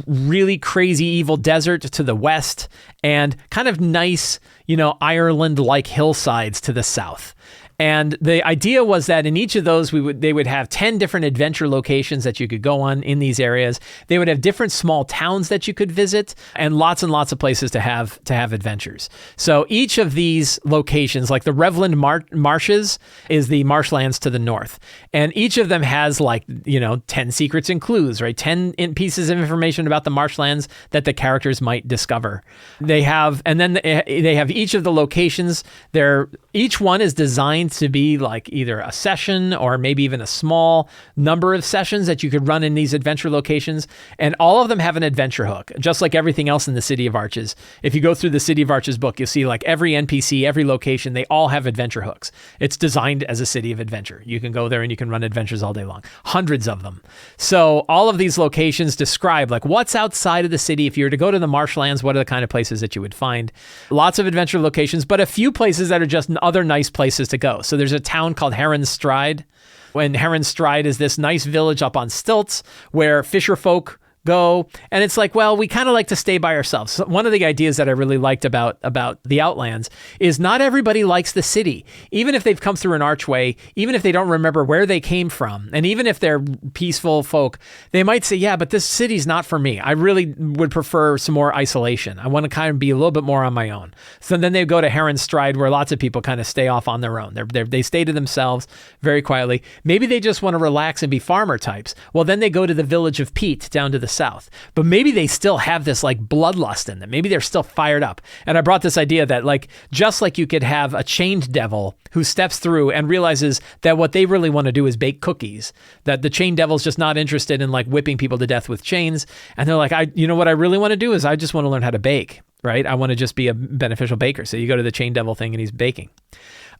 really crazy evil desert to the west, and kind of nice, Ireland-like hillsides to the south. And the idea was that in each of those, they would have 10 different adventure locations that you could go on in these areas. They would have different small towns that you could visit and lots of places to have adventures. So each of these locations, like the Revland Marshes is the marshlands to the north. And each of them has 10 secrets and clues, right? 10 pieces of information about the marshlands that the characters might discover. They have each of the locations there. Each one is designed to be like either a session or maybe even a small number of sessions that you could run in these adventure locations. And all of them have an adventure hook, just like everything else in the City of Arches. If you go through the City of Arches book, you'll see like every NPC, every location, they all have adventure hooks. It's designed as a city of adventure. You can go there and you can run adventures all day long. Hundreds of them. So all of these locations describe like what's outside of the city. If you were to go to the marshlands, what are the kind of places that you would find? Lots of adventure locations, but a few places that are just other nice places to go. So there's a town called Heron's Stride. And Heron's Stride is this nice village up on stilts where fisher folk go. And it's like, well, we kind of like to stay by ourselves. So one of the ideas that I really liked about the Outlands is not everybody likes the city. Even if they've come through an archway, even if they don't remember where they came from, and even if they're peaceful folk, they might say, yeah, but this city's not for me. I really would prefer some more isolation. I want to kind of be a little bit more on my own. So then they go to Heron's Stride, where lots of people kind of stay off on their own. They stay to themselves very quietly. Maybe they just want to relax and be farmer types. Well, then they go to the village of Pete down to the south. But maybe they still have this like bloodlust in them. Maybe they're still fired up. And I brought this idea that like, just like you could have a chained devil who steps through and realizes that what they really want to do is bake cookies, that the chained devil's just not interested in like whipping people to death with chains. And they're like, what I really want to do is I just want to learn how to bake, right? I want to just be a beneficial baker. So you go to the chained devil thing and he's baking.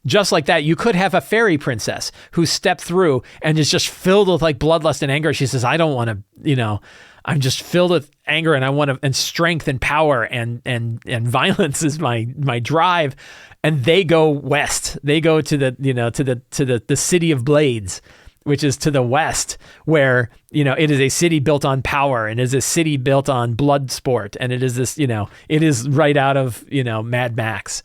Just like that, you could have a fairy princess who stepped through and is just filled with like bloodlust and anger. She says, I don't want to, I'm just filled with anger and I want to, and strength and power and violence is my drive. And they go west. They go to the City of Blades, which is to the west, where, it is a city built on power and is a city built on blood sport. And it is this, it is right out of, Mad Max.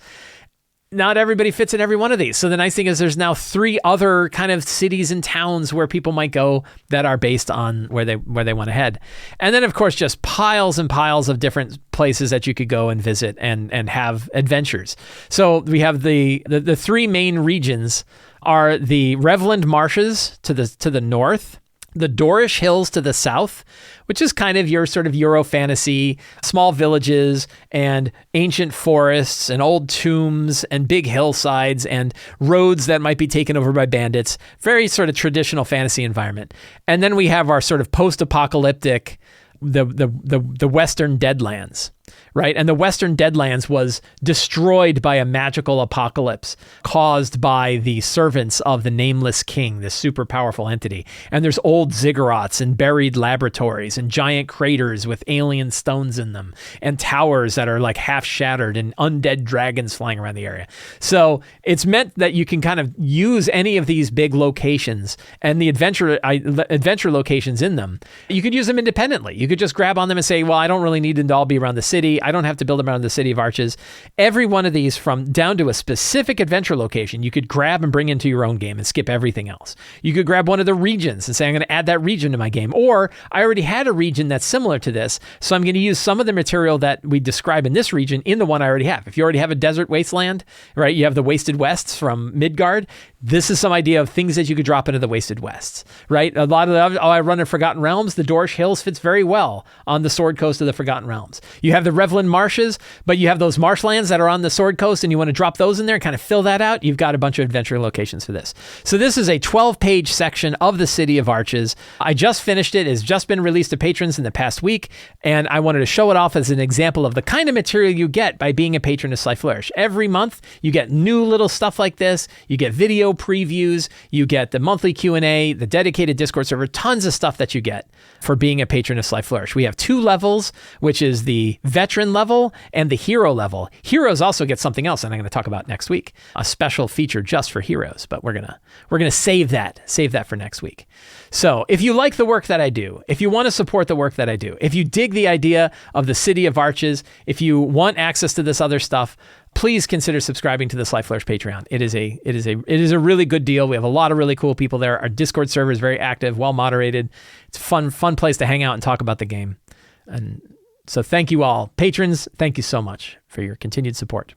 Not everybody fits in every one of these. So the nice thing is there's now 3 other kind of cities and towns where people might go that are based on where they want to head. And then of course, just piles and piles of different places that you could go and visit and have adventures. So we have the 3 main regions are the Revland Marshes to the north, the Dorish Hills to the south, which is kind of your sort of Euro fantasy, small villages and ancient forests and old tombs and big hillsides and roads that might be taken over by bandits. Very sort of traditional fantasy environment. And then we have our sort of post-apocalyptic, the Western Deadlands. Right? And the Western Deadlands was destroyed by a magical apocalypse caused by the servants of the Nameless King, this super powerful entity. And there's old ziggurats and buried laboratories and giant craters with alien stones in them and towers that are like half shattered and undead dragons flying around the area. So it's meant that you can kind of use any of these big locations and the adventure locations in them. You could use them independently. You could just grab on them and say, well, I don't really need them to all be around the city. I don't have to build them around the City of Arches. Every one of these, from down to a specific adventure location, you could grab and bring into your own game and skip everything else. You could grab one of the regions and say, I'm going to add that region to my game. Or I already had a region that's similar to this, so I'm going to use some of the material that we describe in this region in the one I already have. If you already have a desert wasteland, right? You have the Wasted Wests from Midgard. This is some idea of things that you could drop into the Wasted Wests, right? A lot of I run in Forgotten Realms. The Dorish Hills fits very well on the Sword Coast of the Forgotten Realms. You have the Revland Marshes, but you have those marshlands that are on the Sword Coast and you want to drop those in there and kind of fill that out. You've got a bunch of adventure locations for this. So this is a 12-page section of the City of Arches. I just finished it. It's just been released to patrons in the past week, and I wanted to show it off as an example of the kind of material you get by being a patron of Sly Flourish. Every month, you get new little stuff like this. You get video previews. You get the monthly Q&A, the dedicated Discord server, tons of stuff that you get for being a patron of Sly Flourish. We have 2 levels, which is the veteran level and the hero level. Heroes also get something else, and I'm going to talk about next week, a special feature just for heroes, but we're gonna save that for next week. So if you like the work that I do, if you want to support the work that I do, if you dig the idea of the City of Arches, if you want access to this other stuff, please consider subscribing to the Sly Flourish Patreon. It is a really good deal. We have a lot of really cool people there. Our Discord server is very active, well moderated. It's a fun place to hang out and talk about the game. And so thank you all. Patrons, thank you so much for your continued support.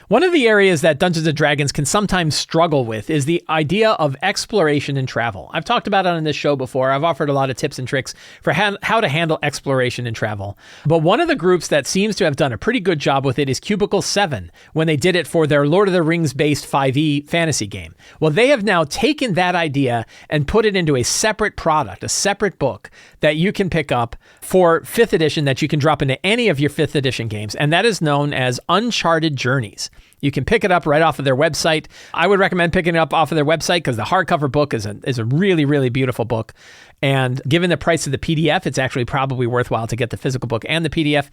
One of the areas that Dungeons & Dragons can sometimes struggle with is the idea of exploration and travel. I've talked about it on this show before. I've offered a lot of tips and tricks for how to handle exploration and travel. But one of the groups that seems to have done a pretty good job with it is Cubicle 7, when they did it for their Lord of the Rings-based 5e fantasy game. Well, they have now taken that idea and put it into a separate product, a separate book that you can pick up for 5th edition that you can drop into any of your 5th edition games, and that is known as Uncharted Journeys. You can pick it up right off of their website. I would recommend picking it up off of their website because the hardcover book is a really, really beautiful book. And given the price of the PDF, it's actually probably worthwhile to get the physical book and the PDF.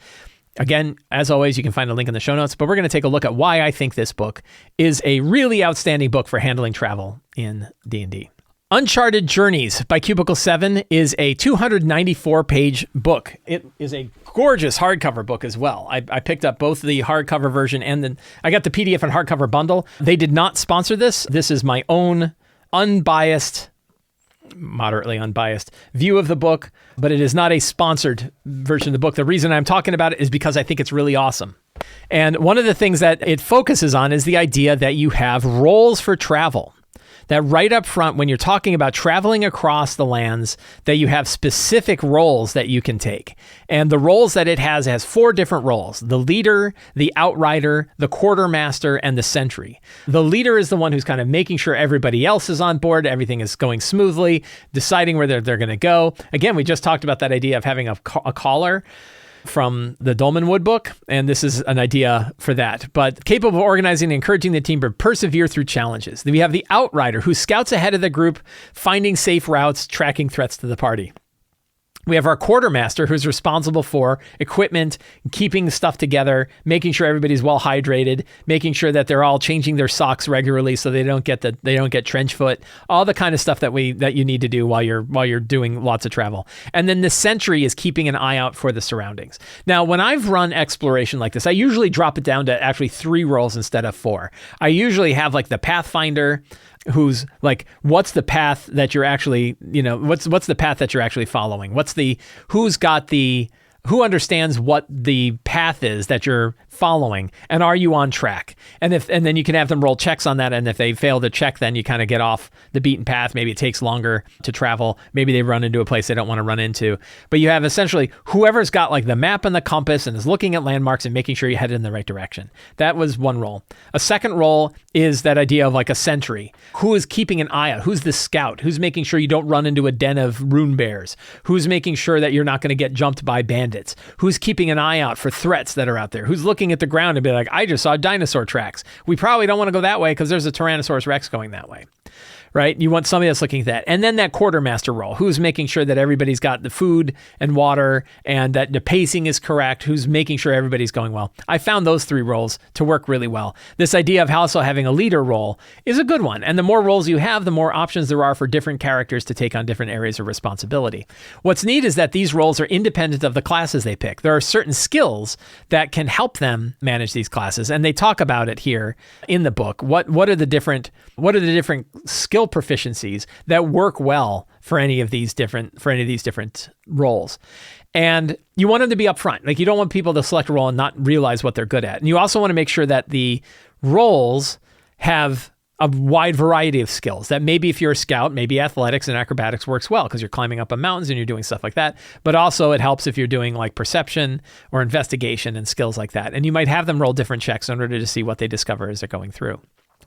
Again, as always, you can find a link in the show notes, but we're going to take a look at why I think this book is a really outstanding book for handling travel in D&D. Uncharted Journeys by Cubicle 7 is a 294-page book. It is a gorgeous hardcover book as well. I picked up both the hardcover version and then I got the PDF and hardcover bundle. They did not sponsor this. This is my own unbiased, moderately unbiased view of the book, but it is not a sponsored version of the book. The reason I'm talking about it is because I think it's really awesome. And one of the things that it focuses on is the idea that you have roles for travel. That right up front, when you're talking about traveling across the lands, that you have specific roles that you can take. And the roles that it has 4 different roles: the leader, the outrider, the quartermaster, and the sentry. The leader is the one who's kind of making sure everybody else is on board, everything is going smoothly, deciding where they're going to go. Again, we just talked about that idea of having a caller from the Dolmenwood book, and this is an idea for that, but capable of organizing and encouraging the team to persevere through challenges. Then we have the outrider, who scouts ahead of the group, finding safe routes, tracking threats to the party. We have our quartermaster, who's responsible for equipment, keeping stuff together, making sure everybody's well hydrated, making sure that they're all changing their socks regularly so they don't get trench foot, all the kind of stuff that you need to do while you're doing lots of travel. And then the sentry is keeping an eye out for the surroundings. Now, when I've run exploration like this, I usually drop it down to actually 3 roles instead of 4. I usually have like the pathfinder, who's like, what's the path that you're actually, what's the path that you're actually following? Who understands what the path is that you're following, and are you on track? And then you can have them roll checks on that, and if they fail to check, then you kind of get off the beaten path. Maybe it takes longer to travel. Maybe they run into a place they don't want to run into. But you have essentially whoever's got like the map and the compass and is looking at landmarks and making sure you head in the right direction. That was one role. A second role is that idea of like a sentry. Who is keeping an eye out? Who's the scout? Who's making sure you don't run into a den of rune bears? Who's making sure that you're not going to get jumped by bandits? Who's keeping an eye out for threats that are out there? Who's looking at the ground and be like, I just saw dinosaur tracks. We probably don't want to go that way because there's a Tyrannosaurus Rex going that way. Right? You want somebody that's looking at that. And then that quartermaster role, who's making sure that everybody's got the food and water and that the pacing is correct, who's making sure everybody's going well. I found those 3 roles to work really well. This idea of also having a leader role is a good one. And the more roles you have, the more options there are for different characters to take on different areas of responsibility. What's neat is that these roles are independent of the classes they pick. There are certain skills that can help them manage these classes. And they talk about it here in the book. What are the different skill proficiencies that work well for any of these different roles. And you want them to be upfront. Like, you don't want people to select a role and not realize what they're good at. And you also want to make sure that the roles have a wide variety of skills. That maybe if you're a scout, maybe athletics and acrobatics works well because you're climbing up on mountains and you're doing stuff like that. But also it helps if you're doing like perception or investigation and skills like that. And you might have them roll different checks in order to see what they discover as they're going through.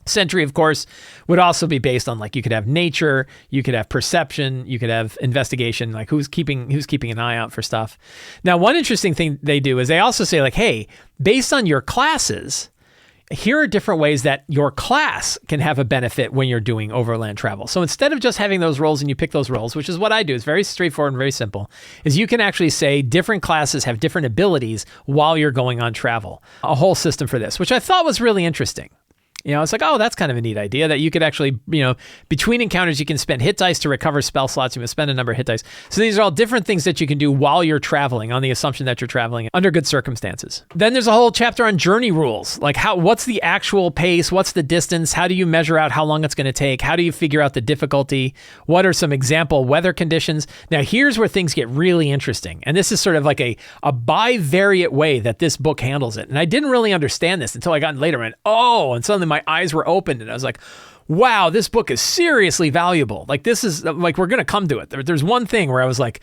Sentry, of course, would also be based on, like, you could have nature, you could have perception, you could have investigation, like who's keeping an eye out for stuff. Now, one interesting thing they do is they also say, like, hey, based on your classes, here are different ways that your class can have a benefit when you're doing overland travel. So instead of just having those roles and you pick those roles, which is what I do, it's very straightforward and very simple, is you can actually say different classes have different abilities while you're going on travel. A whole system for this, which I thought was really interesting. It's like, oh, that's kind of a neat idea that you could actually, between encounters, you can spend hit dice to recover spell slots. You must spend a number of hit dice. So these are all different things that you can do while you're traveling, on the assumption that you're traveling under good circumstances. Then there's a whole chapter on journey rules, like what's the actual pace? What's the distance? How do you measure out how long it's going to take? How do you figure out the difficulty? What are some example weather conditions? Now, here's where things get really interesting. And this is sort of like a bivariate way that this book handles it. And I didn't really understand this until I got in later and and suddenly my eyes were opened and I was like, wow, this book is seriously valuable. Like, this is like, we're going to come to it. There's one thing where I was like,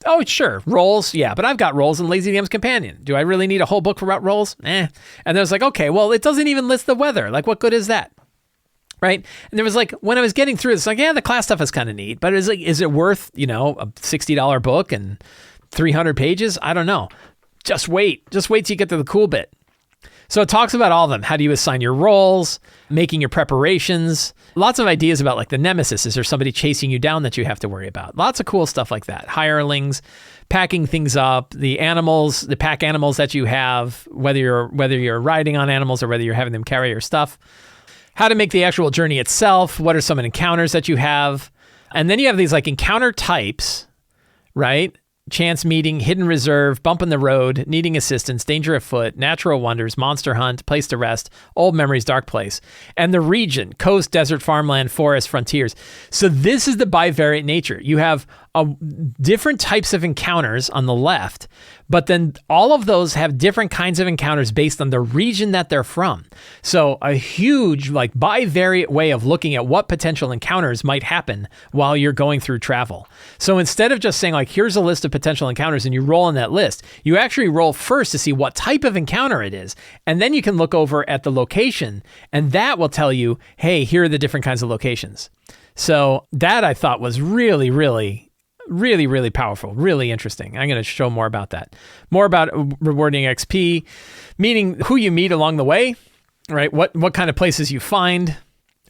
oh, sure, rolls. Yeah, but I've got rolls in Lazy DM's Companion. Do I really need a whole book about rolls? And then I was like, okay, well, it doesn't even list the weather. Like, what good is that? Right? And there was like, when I was getting through this, like, yeah, the class stuff is kind of neat, but it was like, is it worth, a $60 book and 300 pages? I don't know. Just wait till you get to the cool bit. So it talks about all of them. How do you assign your roles, making your preparations, lots of ideas about like the nemesis. Is there somebody chasing you down that you have to worry about? Lots of cool stuff like that. Hirelings, packing things up, the animals, the pack animals that you have, whether you're riding on animals or whether you're having them carry your stuff. How to make the actual journey itself. What are some encounters that you have? And then you have these like encounter types, right? Chance meeting, hidden reserve, bump in the road, needing assistance, danger afoot, natural wonders, monster hunt, place to rest, old memories, dark place, and the region, coast, desert, farmland, forest, frontiers. So this is the bivariate nature. You have different types of encounters on the left, but then all of those have different kinds of encounters based on the region that they're from. So a huge like bivariate way of looking at what potential encounters might happen while you're going through travel. So instead of just saying like, here's a list of potential encounters and you roll on that list, you actually roll first to see what type of encounter it is. And then you can look over at the location and that will tell you, hey, here are the different kinds of locations. So that I thought was really, really, really, really powerful, really interesting. I'm going to show more about that. More about rewarding XP, meaning who you meet along the way, right? What kind of places you find,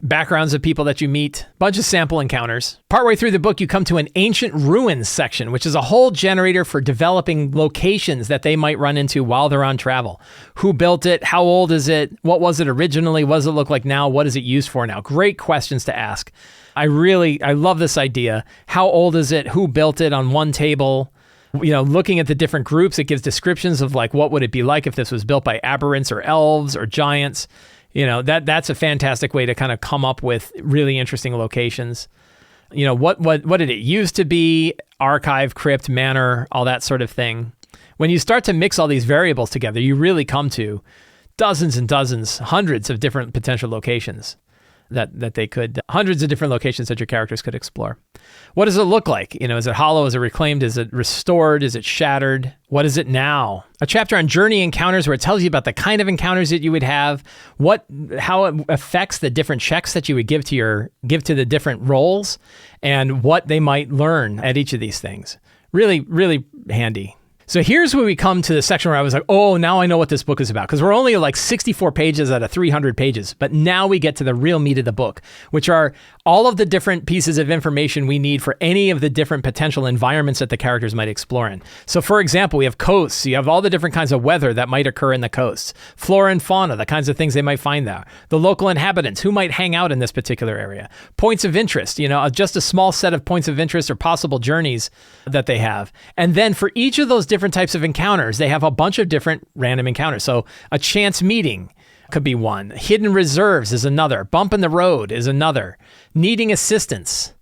backgrounds of people that you meet, bunch of sample encounters. Partway through the book, you come to an ancient ruins section, which is a whole generator for developing locations that they might run into while they're on travel. Who built it? How old is it? What was it originally? What does it look like now? What is it used for now? Great questions to ask. I love this idea. How old is it? Who built it on one table? Looking at the different groups, it gives descriptions of like, what would it be like if this was built by aberrants or elves or giants? That's a fantastic way to kind of come up with really interesting locations. What did it used to be? Archive, crypt, manor, all that sort of thing. When you start to mix all these variables together, you really come to dozens and dozens, hundreds of different potential locations hundreds of different locations that your characters could explore. What does it look like? Is it hollow? Is it reclaimed? Is it restored? Is it shattered? What is it now? A chapter on journey encounters where it tells you about the kind of encounters that you would have, how it affects the different checks that you would give to the different roles, and what they might learn at each of these things. Really, really handy. So here's where we come to the section where I was like, oh, now I know what this book is about. Because we're only like 64 pages out of 300 pages. But now we get to the real meat of the book, which are all of the different pieces of information we need for any of the different potential environments that the characters might explore in. So for example, we have coasts. You have all the different kinds of weather that might occur in the coasts. Flora and fauna, the kinds of things they might find there. The local inhabitants, who might hang out in this particular area. Points of interest, just a small set of points of interest or possible journeys that they have. And then for each of those different types of encounters, they have a bunch of different random encounters. So a chance meeting could be one. Hidden reserves is another. Bump in the road is another. Needing assistance.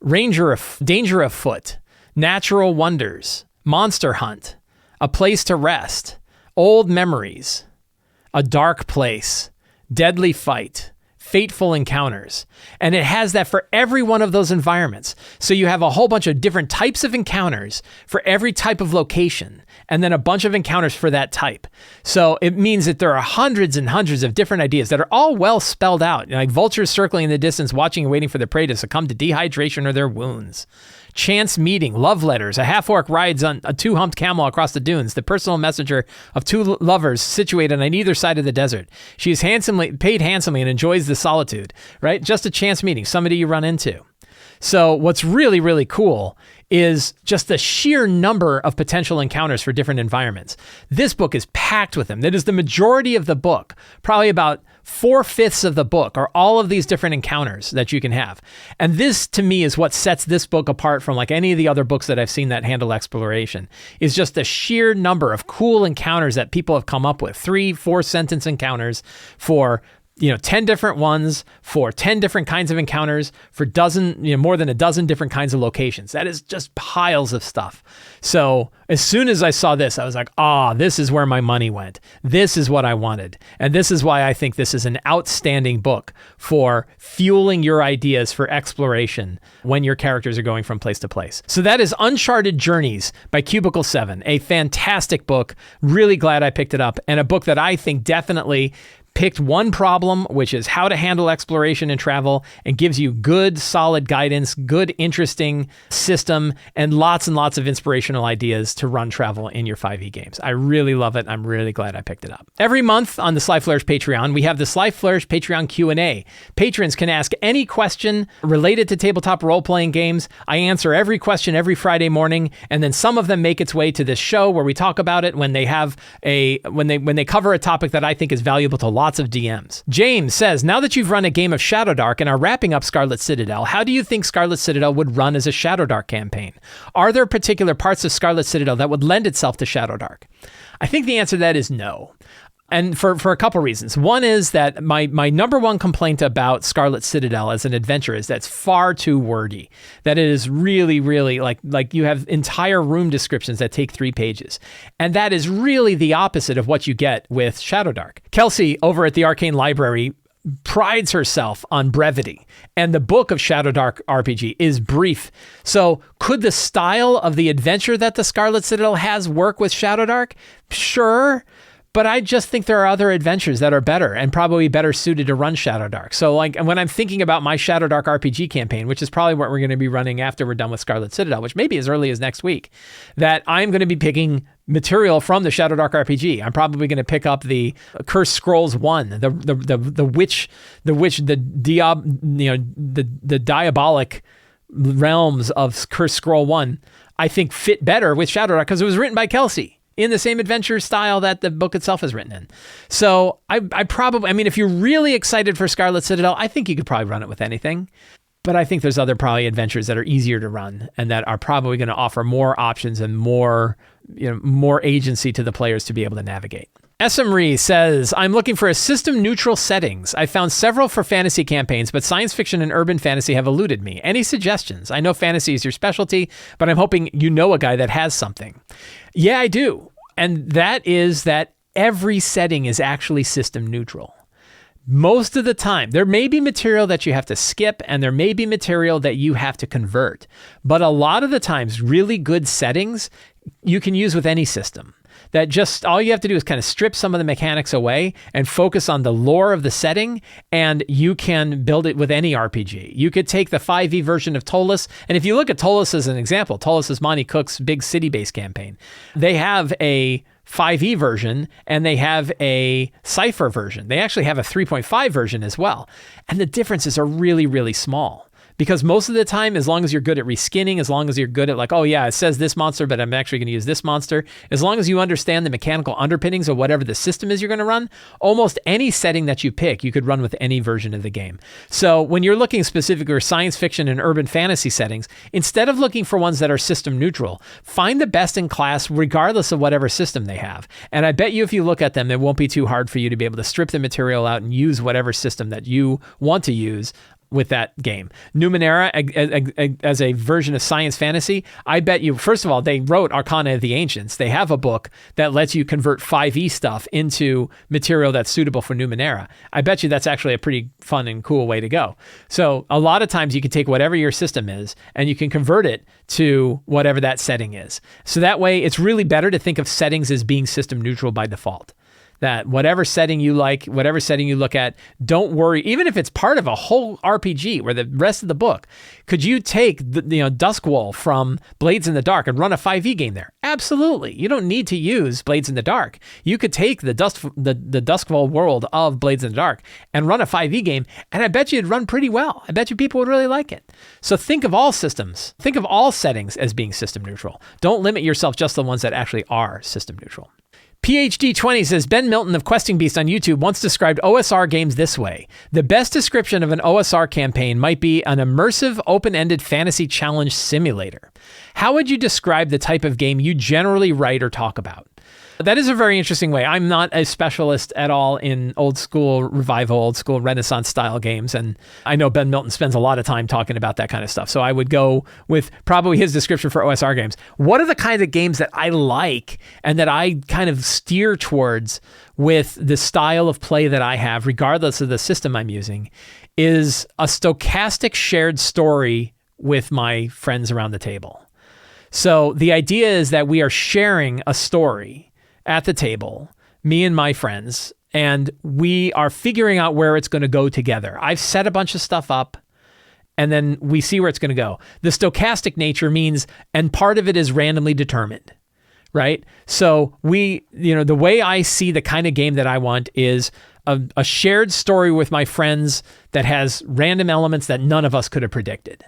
Danger afoot. Natural wonders. Monster hunt. A place to rest. Old memories. A dark place. Deadly fight. Fateful encounters. And it has that for every one of those environments. So you have a whole bunch of different types of encounters for every type of location, and then a bunch of encounters for that type. So it means that there are hundreds and hundreds of different ideas that are all well spelled out, like vultures circling in the distance, watching and waiting for their prey to succumb to dehydration or their wounds. Chance meeting, love letters, a half-orc rides on a two-humped camel across the dunes, the personal messenger of two lovers situated on either side of the desert. She is paid handsomely and enjoys the solitude, right? Just a chance meeting, somebody you run into. So what's really, really cool is just the sheer number of potential encounters for different environments. This book is packed with them. That is the majority of the book. Probably about 4/5 of the book are all of these different encounters that you can have. And this, to me, is what sets this book apart from like any of the other books that I've seen that handle exploration, is just the sheer number of cool encounters that people have come up with. 3-4 sentence encounters for 10 different ones, for 10 different kinds of encounters, for more than a dozen different kinds of locations. That is just piles of stuff. So as soon as I saw this, I was like, this is where my money went. This is what I wanted. And this is why I think this is an outstanding book for fueling your ideas for exploration when your characters are going from place to place. So that is Uncharted Journeys by Cubicle 7, a fantastic book. Really glad I picked it up, and a book that I think definitely picked one problem, which is how to handle exploration and travel, and gives you good, solid guidance, good, interesting system, and lots of inspirational ideas to run travel in your 5e games. I really love it. I'm really glad I picked it up. Every month on the Sly Flourish Patreon, we have the Sly Flourish Patreon Q&A. Patrons can ask any question related to tabletop role-playing games. I answer every question every Friday morning, and then some of them make its way to this show where we talk about it when they cover a topic that I think is valuable to lots of DMs. James says, now that you've run a game of Shadowdark and are wrapping up Scarlet Citadel, how do you think Scarlet Citadel would run as a Shadowdark campaign? Are there particular parts of Scarlet Citadel that would lend itself to Shadowdark? I think the answer to that is no. And for a couple reasons. One is that my number one complaint about Scarlet Citadel as an adventure is that's far too wordy. That it is really, really like you have entire room descriptions that take 3 pages. And that is really the opposite of what you get with Shadowdark. Kelsey over at the Arcane Library prides herself on brevity, and the book of Shadowdark RPG is brief. So could the style of the adventure that the Scarlet Citadel has work with Shadowdark? Sure. But I just think there are other adventures that are better and probably better suited to run Shadowdark. So like when I'm thinking about my Shadowdark RPG campaign, which is probably what we're going to be running after we're done with Scarlet Citadel, which may be as early as next week, that I'm going to be picking material from the Shadowdark RPG. I'm probably going to pick up the Cursed Scrolls 1, the diabolic realms of Cursed Scroll 1, I think fit better with Shadowdark because it was written by Kelsey in the same adventure style that the book itself is written in. So I mean, if you're really excited for Scarlet Citadel, I think you could probably run it with anything. But I think there's other probably adventures that are easier to run and that are probably going to offer more options and more agency to the players to be able to navigate. Esamri says, I'm looking for a system-neutral settings. I found several for fantasy campaigns, but science fiction and urban fantasy have eluded me. Any suggestions? I know fantasy is your specialty, but I'm hoping you know a guy that has something. Yeah, I do. And that is that every setting is actually system-neutral. Most of the time, there may be material that you have to skip and there may be material that you have to convert. But a lot of the times, really good settings you can use with any system. That just all you have to do is kind of strip some of the mechanics away and focus on the lore of the setting, and you can build it with any RPG. You could take the 5e version of Ptolus, and if you look at Ptolus as an example, Ptolus is Monty Cook's big city-based campaign. They have a 5e version and they have a Cypher version. They actually have a 3.5 version as well. And the differences are really, really small. Because most of the time, as long as you're good at reskinning, as long as you're good at like, oh yeah, it says this monster, but I'm actually going to use this monster. As long as you understand the mechanical underpinnings of whatever the system is you're going to run, almost any setting that you pick, you could run with any version of the game. So when you're looking specifically for science fiction and urban fantasy settings, instead of looking for ones that are system neutral, find the best in class regardless of whatever system they have. And I bet you if you look at them, it won't be too hard for you to be able to strip the material out and use whatever system that you want to use with that game. Numenera as a version of science fantasy, I bet you, first of all, they wrote Arcana of the Ancients. They have a book that lets you convert 5e stuff into material that's suitable for Numenera. I bet you that's actually a pretty fun and cool way to go. So a lot of times you can take whatever your system is and you can convert it to whatever that setting is. So that way it's really better to think of settings as being system neutral by default. that whatever setting you like, whatever setting you look at, don't worry. Even if it's part of a whole RPG where the rest of the book, could you take the Duskwall from Blades in the Dark and run a 5e game there? Absolutely. You don't need to use Blades in the Dark. You could take the Duskwall world of Blades in the Dark and run a 5e game, and I bet you it'd run pretty well. I bet you people would really like it. So think of all systems, think of all settings as being system neutral. Don't limit yourself just to the ones that actually are system neutral. PhD20 says, Ben Milton of Questing Beast on YouTube once described OSR games this way. The best description of an OSR campaign might be an immersive, open-ended fantasy challenge simulator. How would you describe the type of game you generally write or talk about? That is a very interesting way. I'm not a specialist at all in old school revival, old school Renaissance style games. And I know Ben Milton spends a lot of time talking about that kind of stuff. So I would go with probably his description for OSR games. What are the kinds of games that I like and that I kind of steer towards with the style of play that I have, regardless of the system I'm using, is a stochastic shared story with my friends around the table. So the idea is that we are sharing a story at the table, me and my friends, and we are figuring out where it's going to go together. I've set a bunch of stuff up, and then we see where it's going to go. The stochastic nature means, and part of it is randomly determined, right? So the way I see the kind of game that I want is a shared story with my friends that has random elements that none of us could have predicted.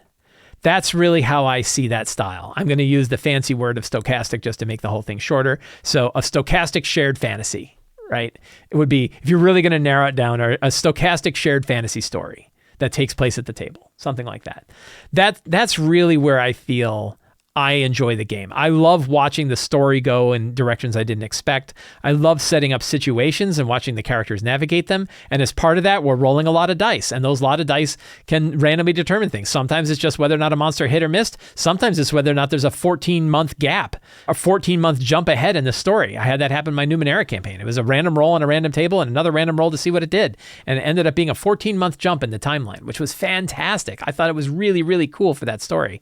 That's really how I see that style. I'm going to use the fancy word of stochastic just to make the whole thing shorter. So a stochastic shared fantasy, right? It would be, if you're really going to narrow it down, a stochastic shared fantasy story that takes place at the table, something like that. That's really where I feel I enjoy the game. I love watching the story go in directions I didn't expect. I love setting up situations and watching the characters navigate them. And as part of that, we're rolling a lot of dice. And those lot of dice can randomly determine things. Sometimes it's just whether or not a monster hit or missed. Sometimes it's whether or not there's a 14-month gap, a 14-month jump ahead in the story. I had that happen in my Numenera campaign. It was a random roll on a random table and another random roll to see what it did. And it ended up being a 14-month jump in the timeline, which was fantastic. I thought it was really, really cool for that story.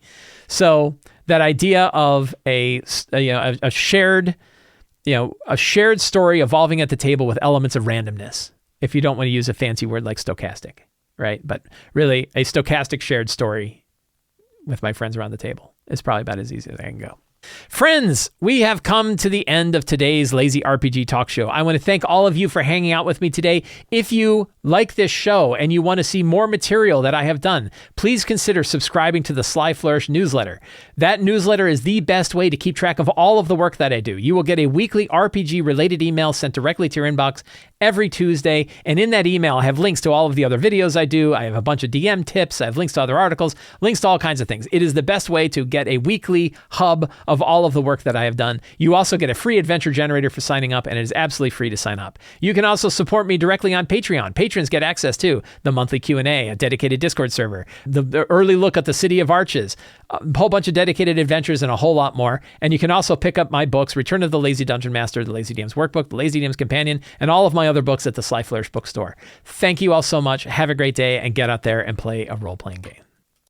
So that idea of a shared story evolving at the table with elements of randomness, if you don't want to use a fancy word like stochastic, right? But really, a stochastic shared story with my friends around the table is probably about as easy as I can go. Friends, we have come to the end of today's Lazy RPG Talk Show. I want to thank all of you for hanging out with me today. If you like this show and you want to see more material that I have done, please consider subscribing to the Sly Flourish newsletter. That newsletter is the best way to keep track of all of the work that I do. You will get a weekly RPG-related email sent directly to your inbox every Tuesday, and in that email, I have links to all of the other videos I do. I have a bunch of DM tips. I have links to other articles, links to all kinds of things. It is the best way to get a weekly hub of all of the work that I have done. You also get a free adventure generator for signing up, and it is absolutely free to sign up. You can also support me directly on Patreon. Patrons get access to the monthly Q&A, a dedicated Discord server, the early look at the City of Arches, a whole bunch of dedicated adventures, and a whole lot more. And you can also pick up my books, Return of the Lazy Dungeon Master, the Lazy DM's Workbook, the Lazy DM's Companion, and all of my other books at the Sly Flourish Bookstore. Thank you all so much. Have a great day, and get out there and play a role-playing game.